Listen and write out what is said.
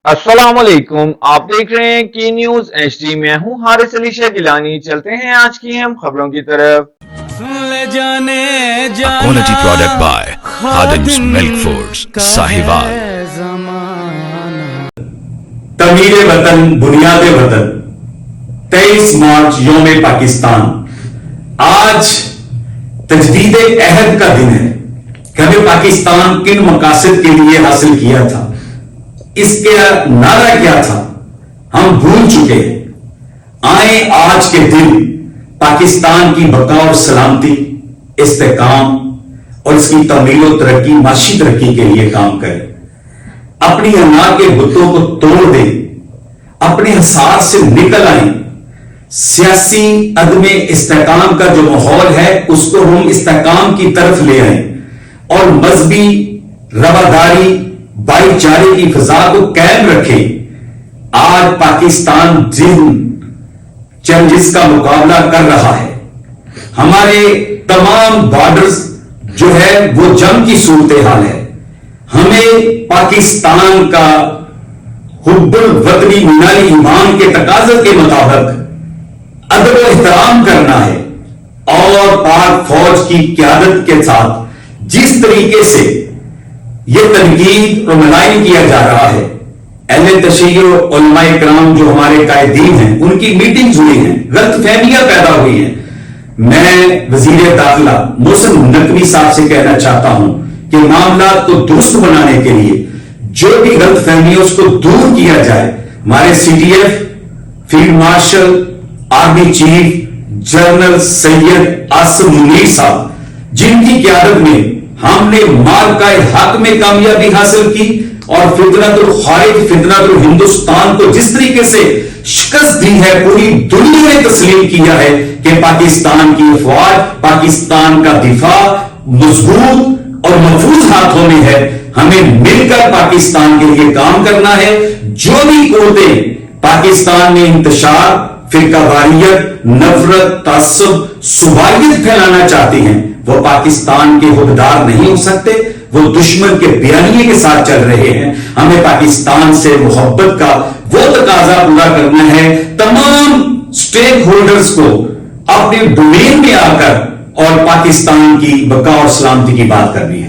अस्सलाम वालेकुम। आप देख रहे हैं की न्यूज एचडी। मैं हूं हारिस अली शाह गिलानी। चलते हैं आज की हम खबरों की तरफ। A quality product by Khadim's Milk Foods, Sahiwal. तमीर वतन बुनियाद वतन 23 मार्च यौम पाकिस्तान। आज तजदीद अहद का दिन है कि हमें पाकिस्तान किन मकासद के लिए हासिल किया था, इसके नारा क्या था, हम भूल चुके हैं। आए आज के दिन पाकिस्तान की बका और सलामती, इस्तेकाम और इसकी तमीर और तरक्की, माशी तरक्की के लिए काम करें। अपनी अना के बुतों को तोड़ दें, अपने हिसाब से निकल आए। सियासी अदम इस्तेकाम का जो माहौल है उसको हम इस्तेकाम की तरफ ले आए और मजहबी रवादारी, भाईचारे की फिजा को कायम रखें। आज पाकिस्तान जिन चैलेंजेस का मुकाबला कर रहा है, हमारे तमाम बॉर्डर्स जो है वो जंग की सूरत हाल है। हमें पाकिस्तान का हुब्बुल वतनी मिनाली ईमान के तकाज़े के मुताबिक अदब और एहतराम करना है और पाक फौज की क़यादत के साथ जिस तरीके से यह तनकीद और मलाइन किया जा रहा है, अहले तशय्यो उलमाए किराम जो हमारे कायदीन हैं उनकी मीटिंग्स हुई हैं, गलतफहमियां पैदा हुई हैं। मैं वजीर दाखिला मोहसिन नकवी साहब से कहना चाहता हूं कि मामला को दुरुस्त बनाने के लिए जो भी गलतफहमी है उसको दूर किया जाए। हमारे CDF field marshal army chief general Syed Asim Munir साहब, जिनकी क़यादत में हमने मार्का हक में कामयाबी हासिल की और फितनतुल खारिज, फितनतुल हिंदुस्तान को जिस तरीके से शिकस्त दी है, पूरी दुनिया ने तस्लीम किया है कि पाकिस्तान की अफवाज, पाकिस्तान का दिफा मजबूत और महफूज हाथों में है। हमें मिलकर पाकिस्तान के लिए काम करना है। जो भी कुव्वतें पाकिस्तान में इंतशार, फिरकावारियत, नफरत, तासुब, सुबाइयत फैलाना चाहती हैं, वो पाकिस्तान के हुक्मदार नहीं हो सकते। वो दुश्मन के बयानिए के साथ चल रहे हैं। हमें पाकिस्तान से मोहब्बत का वो तकाजा पूरा करना है। तमाम स्टेक होल्डर्स को अपने डोमेन में आकर और पाकिस्तान की बका और सलामती की बात करनी है।